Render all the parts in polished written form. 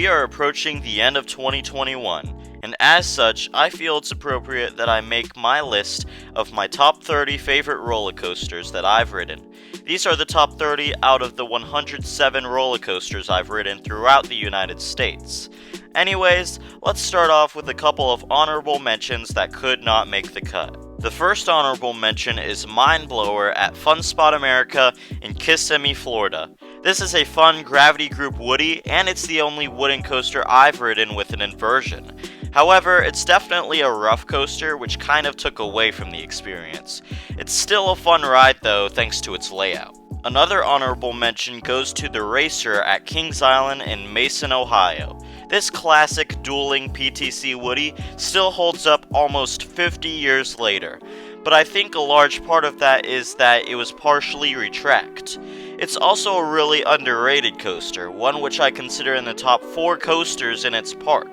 we are approaching the end of 2021, and as such, I feel it's appropriate that I make my list of my top 30 favorite roller coasters that I've ridden. These are the top 30 out of the 107 roller coasters I've ridden throughout the United States. Anyways, let's start off with a couple of honorable mentions that could not make the cut. The first honorable mention is Mind Blower at Fun Spot America in Kissimmee, Florida. This is a fun Gravity Group Woody, and it's the only wooden coaster I've ridden with an inversion. However, it's definitely a rough coaster, which kind of took away from the experience. It's still a fun ride though, thanks to its layout. Another honorable mention goes to the Racer at Kings Island in Mason, Ohio. This classic dueling PTC Woody still holds up almost 50 years later, but I think a large part of that is that it was partially retracked. It's also a really underrated coaster, one which I consider in the top 4 coasters in its park.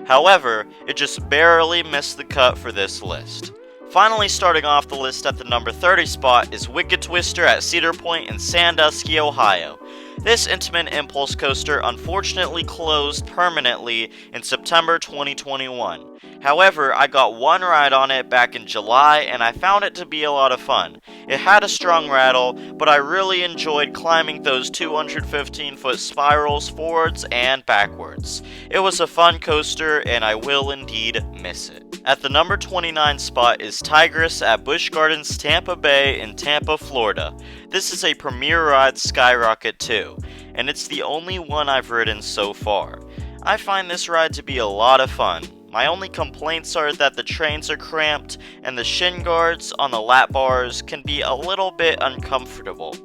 However, it just barely missed the cut for this list. Finally, starting off the list at the number 30 spot is Wicked Twister at Cedar Point in Sandusky, Ohio. This intimate impulse coaster unfortunately closed permanently in September 2021. However, I got one ride on it back in July and I found it to be a lot of fun. It had a strong rattle, but I really enjoyed climbing those 215-foot spirals forwards and backwards. It was a fun coaster and I will indeed miss it. At the number 29 spot is Tigress at Busch Gardens Tampa Bay in Tampa, Florida. This is a premier ride skyrocket too, and it's the only one I've ridden so far. I find this ride to be a lot of fun. My only complaints are that the trains are cramped and the shin guards on the lap bars can be a little bit uncomfortable.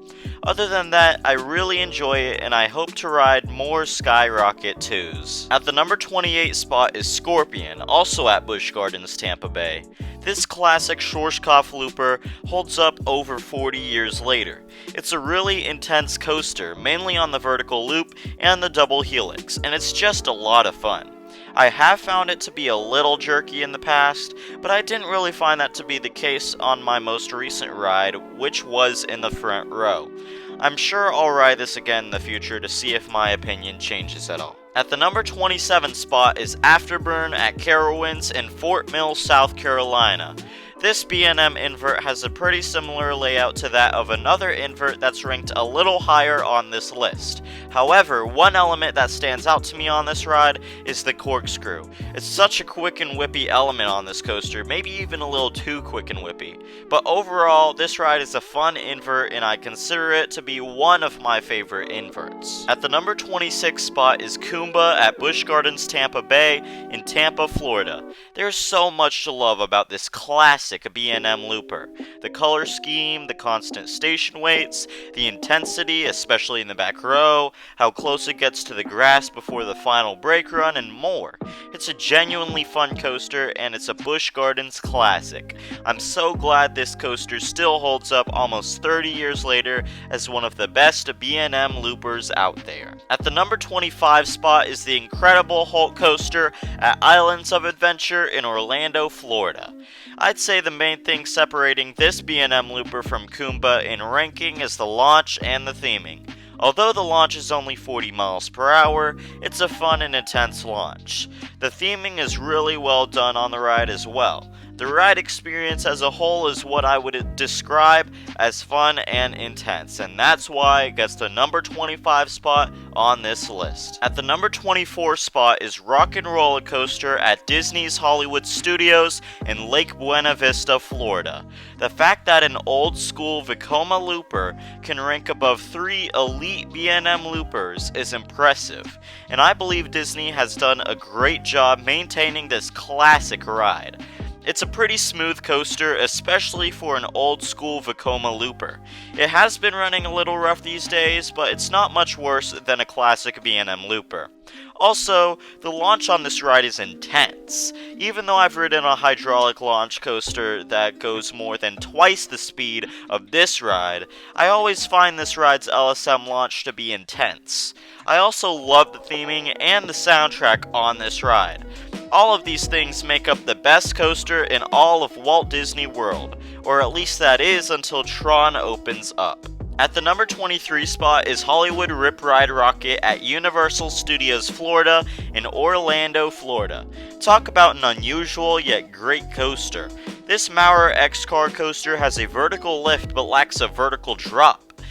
Other than that, I really enjoy it and I hope to ride more Skyrocket 2s. At the number 28 spot is Scorpion, also at Busch Gardens Tampa Bay. This classic Schwarzkopf looper holds up over 40 years later. It's a really intense coaster, mainly on the vertical loop and the double helix, and it's just a lot of fun. I have found it to be a little jerky in the past, but I didn't really find that to be the case on my most recent ride, which was in the front row. I'm sure I'll ride this again in the future to see if my opinion changes at all. At the number 27 spot is Afterburn at Carowinds in Fort Mill, South Carolina. This B&M invert has a pretty similar layout to that of another invert that's ranked a little higher on this list. However, one element that stands out to me on this ride is the corkscrew. It's such a quick and whippy element on this coaster, maybe even a little too quick and whippy. But overall, this ride is a fun invert and I consider it to be one of my favorite inverts. At the number 26 spot is KUMBA at Busch Gardens Tampa Bay in Tampa, Florida. There's so much to love about this classic B&M looper. The color scheme, the constant station waits, the intensity, especially in the back row, how close it gets to the grass before the final brake run, and more. It's a genuinely fun coaster, and it's a Busch Gardens classic. I'm so glad this coaster still holds up almost 30 years later as one of the best B&M loopers out there. At the number 25 spot is the incredible Hulk coaster at Islands of Adventure in Orlando, Florida. I'd say the main thing separating this B&M looper from KUMBA in ranking is the launch and the theming. Although the launch is only 40 miles per hour, it's a fun and intense launch. The theming is really well done on the ride as well. The ride experience as a whole is what I would describe as fun and intense, and that's why it gets the number 25 spot on this list. At the number 24 spot is Rock 'n' Roller Coaster at Disney's Hollywood Studios in Lake Buena Vista, Florida. The fact that an old school Vekoma looper can rank above 3 elite B&M loopers is impressive, and I believe Disney has done a great job maintaining this classic ride. It's a pretty smooth coaster, especially for an old school Vekoma looper. It has been running a little rough these days, but it's not much worse than a classic B&M looper. Also, the launch on this ride is intense. Even though I've ridden a hydraulic launch coaster that goes more than twice the speed of this ride, I always find this ride's LSM launch to be intense. I also love the theming and the soundtrack on this ride. All of these things make up the best coaster in all of Walt Disney World, or at least that is until Tron opens up. At the number 23 spot is Hollywood Rip Ride Rocket at Universal Studios Florida in Orlando, Florida. Talk about an unusual yet great coaster. This Maurer X-Car coaster has a vertical lift but lacks a vertical drop.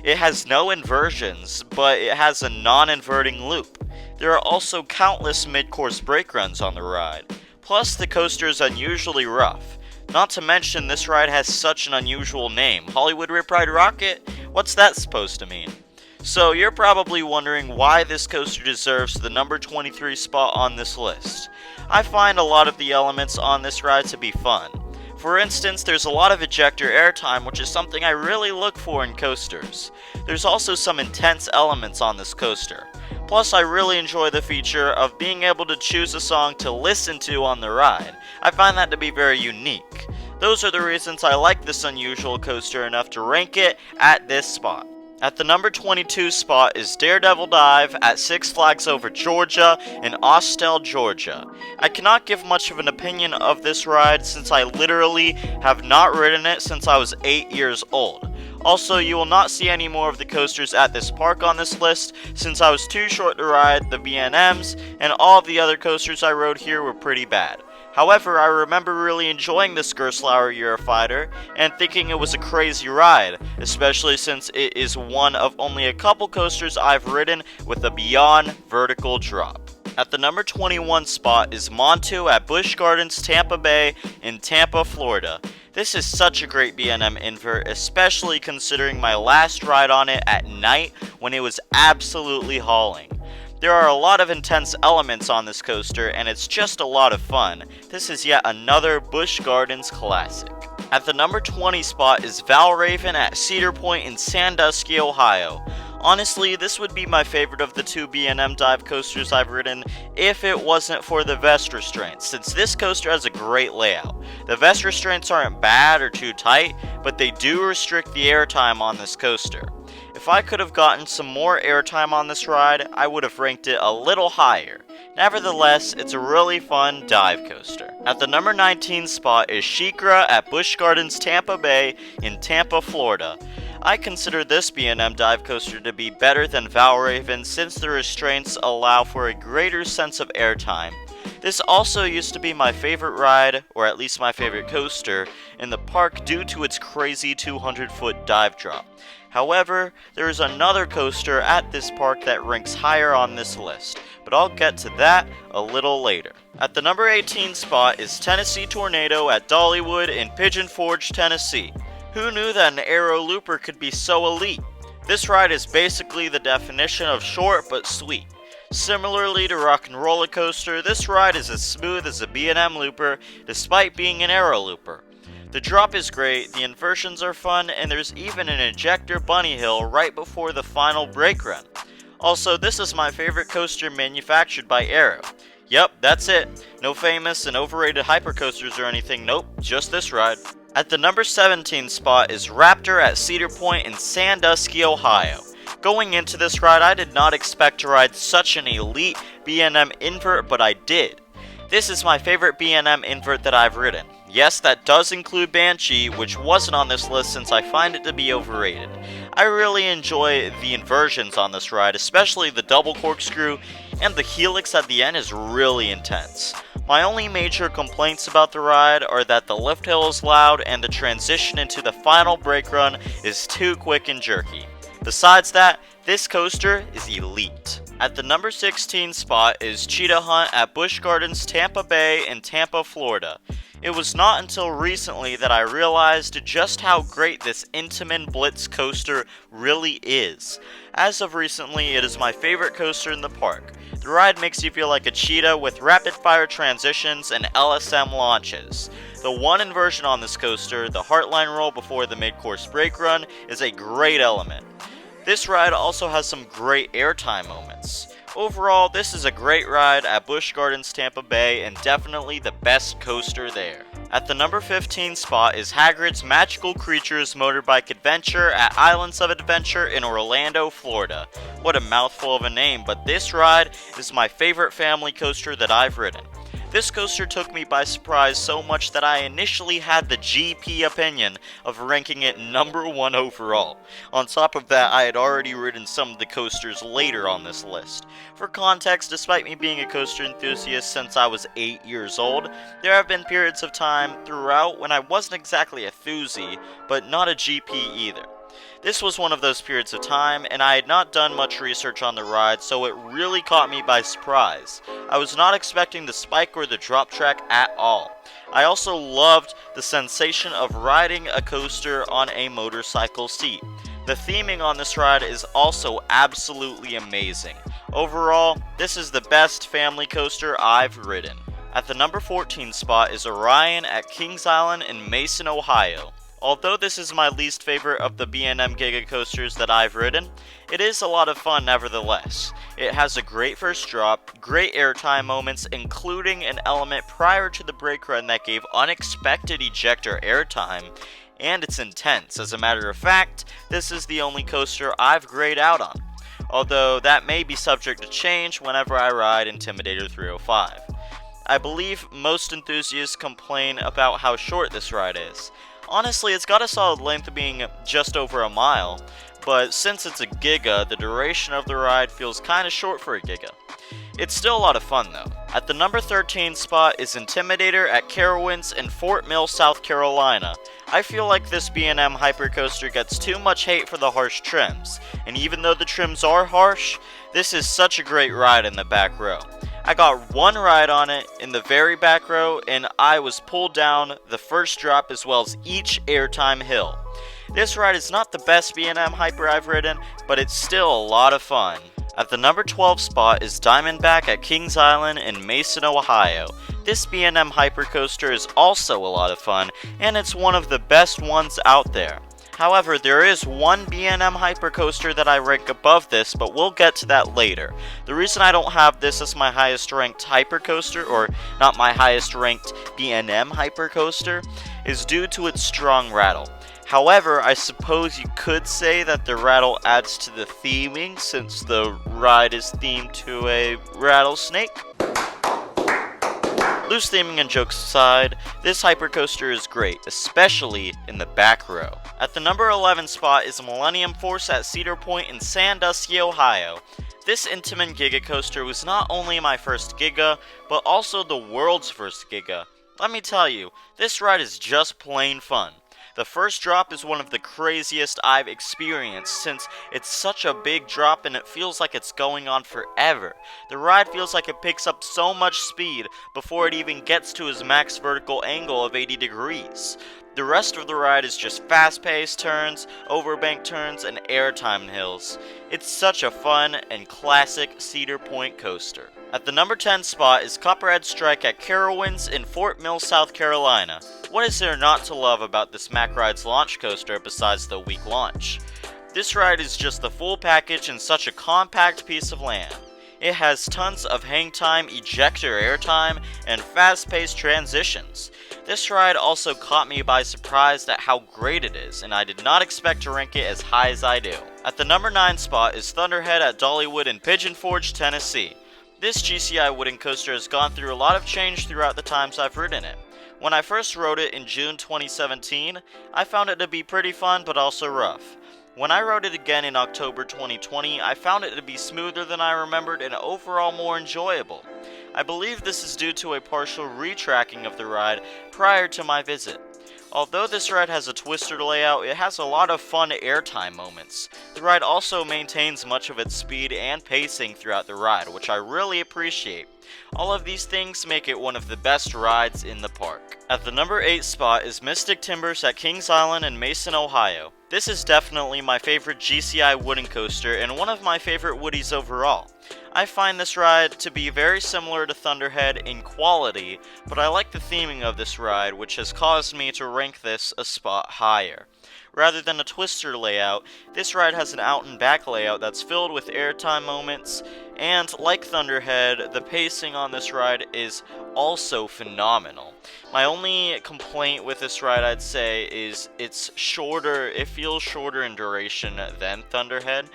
It has no inversions, but it has a non-inverting loop. There are also countless mid-course brake runs on the ride. Plus, the coaster is unusually rough. Not to mention, this ride has such an unusual name. Hollywood Rip Ride Rocket? What's that supposed to mean? So, you're probably wondering why this coaster deserves the number 23 spot on this list. I find a lot of the elements on this ride to be fun. For instance, there's a lot of ejector airtime, which is something I really look for in coasters. There's also some intense elements on this coaster. Plus, I really enjoy the feature of being able to choose a song to listen to on the ride. I find that to be very unique. Those are the reasons I like this unusual coaster enough to rank it at this spot. At the number 22 spot is Daredevil Dive at Six Flags Over Georgia in Austell, Georgia. I cannot give much of an opinion of this ride since I literally have not ridden it since I was 8 years old. Also, you will not see any more of the coasters at this park on this list since I was too short to ride the B&Ms and all of the other coasters I rode here were pretty bad. However, I remember really enjoying this Gerstlauer Eurofighter and thinking it was a crazy ride, especially since it is one of only a couple coasters I've ridden with a beyond vertical drop. At the number 21 spot is Montu at Busch Gardens Tampa Bay in Tampa, Florida. This is such a great B&M invert, especially considering my last ride on it at night when it was absolutely hauling. There are a lot of intense elements on this coaster, and it's just a lot of fun. This is yet another Busch Gardens classic. At the number 20 spot is Valravn at Cedar Point in Sandusky, Ohio. Honestly, this would be my favorite of the two B&M dive coasters I've ridden if it wasn't for the vest restraints, since this coaster has a great layout. The vest restraints aren't bad or too tight, but they do restrict the airtime on this coaster. If I could have gotten some more airtime on this ride, I would have ranked it a little higher. Nevertheless, it's a really fun dive coaster. At the number 19 spot is SHEIKRA at Busch Gardens Tampa Bay in Tampa, Florida. I consider this B&M dive coaster to be better than Valravn since the restraints allow for a greater sense of airtime. This also used to be my favorite ride, or at least my favorite coaster, in the park due to its crazy 200-foot dive drop. However, there is another coaster at this park that ranks higher on this list, but I'll get to that a little later. At the number 18 spot is Tennessee Tornado at Dollywood in Pigeon Forge, Tennessee. Who knew that an aero looper could be so elite? This ride is basically the definition of short but sweet. Similarly to Rock and Roller Coaster, this ride is as smooth as a B&M looper despite being an aero looper. The drop is great, the inversions are fun, and there's even an ejector bunny hill right before the final brake run. Also, this is my favorite coaster manufactured by Aero. Yep, that's it. No famous and overrated hypercoasters or anything, nope, just this ride. At the number 17 spot is Raptor at Cedar Point in Sandusky, Ohio. Going into this ride, I did not expect to ride such an elite B&M invert, but I did. This is my favorite B&M invert that I've ridden. Yes, that does include Banshee, which wasn't on this list since I find it to be overrated. I really enjoy the inversions on this ride, especially the double corkscrew, and the helix at the end is really intense. My only major complaints about the ride are that the lift hill is loud and the transition into the final brake run is too quick and jerky. Besides that, this coaster is elite. At the number 16 spot is Cheetah Hunt at Busch Gardens Tampa Bay in Tampa, Florida. It was not until recently that I realized just how great this Intamin Blitz coaster really is. As of recently, it is my favorite coaster in the park. The ride makes you feel like a cheetah with rapid fire transitions and LSM launches. The one inversion on this coaster, the Heartline roll before the mid-course brake run, is a great element. This ride also has some great airtime moments. Overall, this is a great ride at Busch Gardens Tampa Bay and definitely the best coaster there. At the number 15 spot is Hagrid's Magical Creatures Motorbike Adventure at Islands of Adventure in Orlando, Florida. What a mouthful of a name, but this ride is my favorite family coaster that I've ridden. This coaster took me by surprise so much that I initially had the GP opinion of ranking it number 1 overall. On top of that, I had already ridden some of the coasters later on this list. For context, despite me being a coaster enthusiast since I was 8 years old, there have been periods of time throughout when I wasn't exactly a thuzy, but not a GP either. This was one of those periods of time, and I had not done much research on the ride, so it really caught me by surprise. I was not expecting the spike or the drop track at all. I also loved the sensation of riding a coaster on a motorcycle seat. The theming on this ride is also absolutely amazing. Overall, this is the best family coaster I've ridden. At the number 14 spot is Orion at Kings Island in Mason, Ohio. Although this is my least favorite of the B&M Giga coasters that I've ridden, it is a lot of fun nevertheless. It has a great first drop, great airtime moments, including an element prior to the brake run that gave unexpected ejector airtime, and it's intense. As a matter of fact, this is the only coaster I've grayed out on, although that may be subject to change whenever I ride Intimidator 305. I believe most enthusiasts complain about how short this ride is. Honestly, it's got a solid length of being just over a mile, but since it's a Giga, the duration of the ride feels kinda short for a Giga. It's still a lot of fun though. At the number 13 spot is Intimidator at Carowinds in Fort Mill, South Carolina. I feel like this B&M hypercoaster gets too much hate for the harsh trims, and even though the trims are harsh, this is such a great ride in the back row. I got one ride on it in the very back row, and I was pulled down the first drop as well as each airtime hill. This ride is not the best B&M hyper I've ridden, but it's still a lot of fun. At the number 12 spot is Diamondback at Kings Island in Mason, Ohio. This B&M hypercoaster is also a lot of fun, and it's one of the best ones out there. However, there is one B&M hypercoaster that I rank above this, but we'll get to that later. The reason I don't have this as my highest ranked hypercoaster, or not my highest ranked B&M hypercoaster, is due to its strong rattle. However, I suppose you could say that the rattle adds to the theming since the ride is themed to a rattlesnake. Loose theming and jokes aside, this hypercoaster is great, especially in the back row. At the number 11 spot is Millennium Force at Cedar Point in Sandusky, Ohio. This Intamin Giga coaster was not only my first Giga, but also the world's first Giga. Let me tell you, this ride is just plain fun. The first drop is one of the craziest I've experienced since it's such a big drop and it feels like it's going on forever. The ride feels like it picks up so much speed before it even gets to its max vertical angle of 80 degrees. The rest of the ride is just fast-paced turns, overbank turns, and airtime hills. It's such a fun and classic Cedar Point coaster. At the number 10 spot is Copperhead Strike at Carowinds in Fort Mill, South Carolina. What is there not to love about this Mack Rides launch coaster besides the weak launch? This ride is just the full package in such a compact piece of land. It has tons of hang time, ejector airtime, and fast-paced transitions. This ride also caught me by surprise at how great it is, and I did not expect to rank it as high as I do. At the number 9 spot is Thunderhead at Dollywood in Pigeon Forge, Tennessee. This GCI wooden coaster has gone through a lot of change throughout the times I've ridden it. When I first rode it in June 2017, I found it to be pretty fun but also rough. When I rode it again in October 2020, I found it to be smoother than I remembered and overall more enjoyable. I believe this is due to a partial retracking of the ride prior to my visit. Although this ride has a twister layout, it has a lot of fun airtime moments. The ride also maintains much of its speed and pacing throughout the ride, which I really appreciate. All of these things make it one of the best rides in the park. At the number 8 spot is Mystic Timbers at Kings Island in Mason, Ohio. This is definitely my favorite GCI wooden coaster and one of my favorite woodies overall. I find this ride to be very similar to Thunderhead in quality, but I like the theming of this ride, which has caused me to rank this a spot higher. Rather than a twister layout, this ride has an out and back layout that's filled with airtime moments, and like Thunderhead, the pacing on this ride is also phenomenal. My only complaint with this ride, I'd say, is it's shorter. It feels shorter in duration than Thunderhead.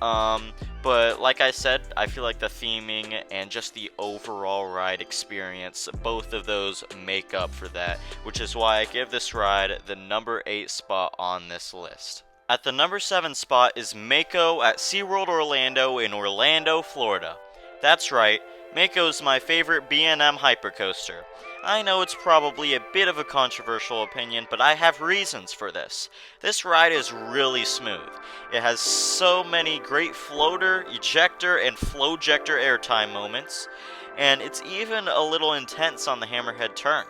But like I said, I feel like the theming and just the overall ride experience, both of those make up for that, which is why I give this ride the number 8 spot on this list. At the number 7 spot is Mako at SeaWorld Orlando in Orlando, Florida. That's right, Mako is my favorite B&M hypercoaster. I know it's probably a bit of a controversial opinion, but I have reasons for this. This ride is really smooth. It has so many great floater, ejector, and flowjector airtime moments, and it's even a little intense on the hammerhead turn.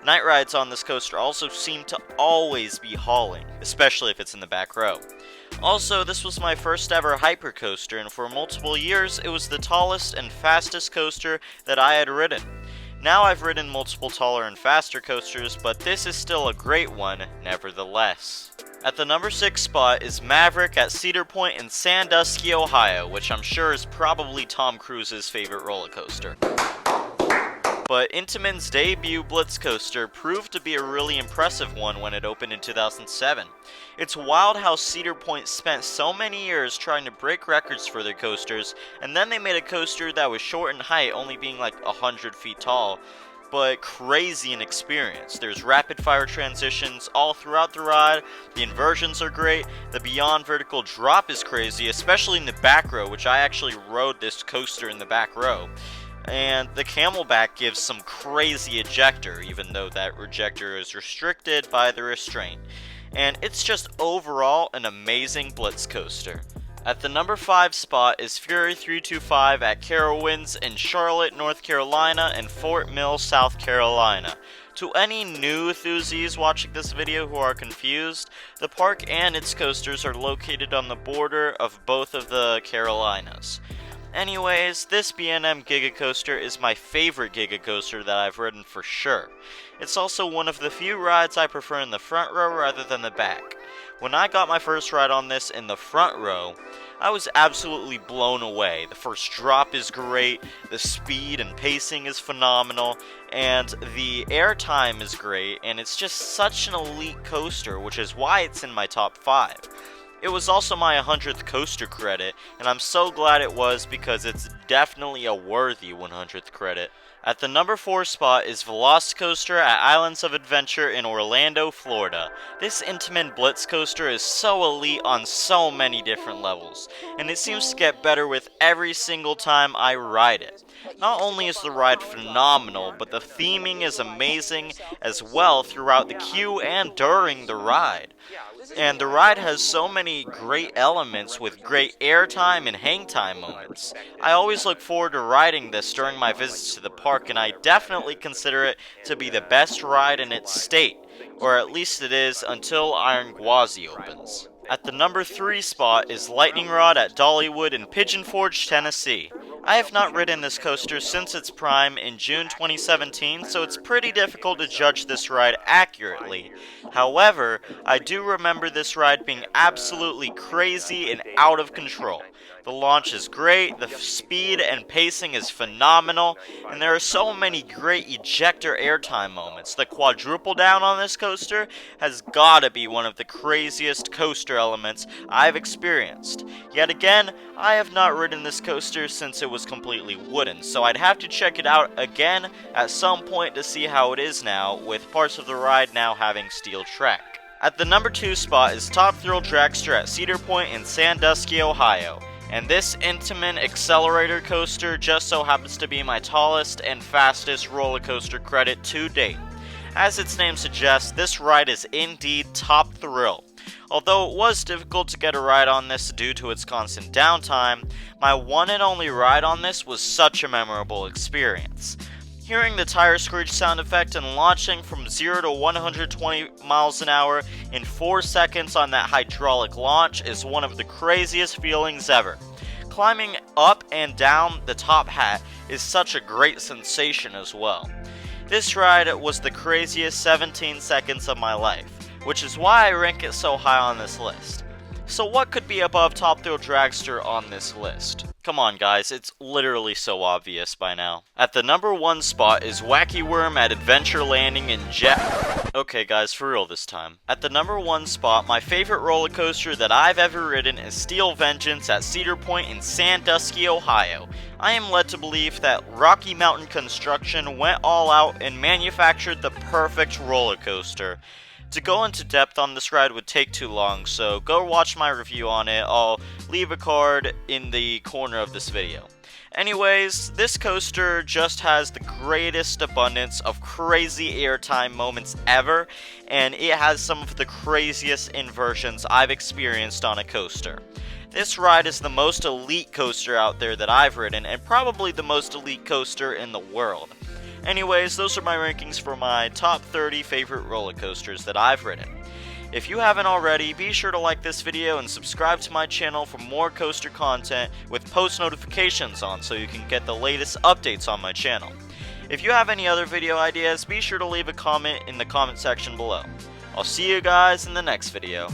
Night rides on this coaster also seem to always be hauling, especially if it's in the back row. Also, this was my first ever hypercoaster, and for multiple years, it was the tallest and fastest coaster that I had ridden. Now I've ridden multiple taller and faster coasters, but this is still a great one, nevertheless. At the number 6 spot is Maverick at Cedar Point in Sandusky, Ohio, which I'm sure is probably Tom Cruise's favorite roller coaster. But Intamin's debut Blitz coaster proved to be a really impressive one when it opened in 2007. It's wild how Cedar Point spent so many years trying to break records for their coasters, and then they made a coaster that was short in height, only being like 100 feet tall, but crazy in experience. There's rapid fire transitions all throughout the ride, the inversions are great, the beyond vertical drop is crazy, especially in the back row, which I actually rode this coaster in the back row. And the Camelback gives some crazy ejector, even though that ejector is restricted by the restraint. And it's just overall an amazing Blitz coaster. At the number 5 spot is Fury 325 at Carowinds in Charlotte, North Carolina and Fort Mill, South Carolina. To any new enthusiasts watching this video who are confused, the park and its coasters are located on the border of both of the Carolinas. Anyways, this B&M Giga Coaster is my favorite Giga Coaster that I've ridden for sure. It's also one of the few rides I prefer in the front row rather than the back. When I got my first ride on this in the front row, I was absolutely blown away. The first drop is great, the speed and pacing is phenomenal, and the airtime is great, and it's just such an elite coaster, which is why it's in my top 5. It was also my 100th coaster credit, and I'm so glad it was because it's definitely a worthy 100th credit. At the number 4 spot is VELOCICOASTER at Islands of Adventure in Orlando, Florida. This Intamin Blitz coaster is so elite on so many different levels, and it seems to get better with every single time I ride it. Not only is the ride phenomenal, but the theming is amazing as well throughout the queue and during the ride. And the ride has so many great elements with great airtime and hang time moments. I always look forward to riding this during my visits to the park, and I definitely consider it to be the best ride in its state, or at least it is until Iron Gwazi opens. At the number 3 spot is Lightning Rod at Dollywood in Pigeon Forge, Tennessee. I have not ridden this coaster since its prime in June 2017, so it's pretty difficult to judge this ride accurately. However, I do remember this ride being absolutely crazy and out of control. The launch is great, the speed and pacing is phenomenal, and there are so many great ejector airtime moments. The quadruple down on this coaster has gotta be one of the craziest coaster elements I've experienced. Yet again, I have not ridden this coaster since it was completely wooden, so I'd have to check it out again at some point to see how it is now, with parts of the ride now having steel track. At the number 2 spot is Top Thrill Dragster at Cedar Point in Sandusky, Ohio. And this Intamin Accelerator coaster just so happens to be my tallest and fastest roller coaster credit to date. As its name suggests, this ride is indeed top thrill. Although it was difficult to get a ride on this due to its constant downtime, my one and only ride on this was such a memorable experience. Hearing the tire screech sound effect and launching from 0 to 120 miles an hour in 4 seconds on that hydraulic launch is one of the craziest feelings ever. Climbing up and down the top hat is such a great sensation as well. This ride was the craziest 17 seconds of my life, which is why I rank it so high on this list. So what could be above Top Thrill Dragster on this list? Come on guys, it's literally so obvious by now. At the number 1 spot is Wacky Worm at Adventure Landing in Jet. Okay guys, for real this time. At the number 1 spot, my favorite roller coaster that I've ever ridden is Steel Vengeance at Cedar Point in Sandusky, Ohio. I am led to believe that Rocky Mountain Construction went all out and manufactured the perfect roller coaster. To go into depth on this ride would take too long, so go watch my review on it. I'll leave a card in the corner of this video. Anyways, this coaster just has the greatest abundance of crazy airtime moments ever, and it has some of the craziest inversions I've experienced on a coaster. This ride is the most elite coaster out there that I've ridden, and probably the most elite coaster in the world. Anyways, those are my rankings for my top 30 favorite roller coasters that I've ridden. If you haven't already, be sure to like this video and subscribe to my channel for more coaster content with post notifications on so you can get the latest updates on my channel. If you have any other video ideas, be sure to leave a comment in the comment section below. I'll see you guys in the next video.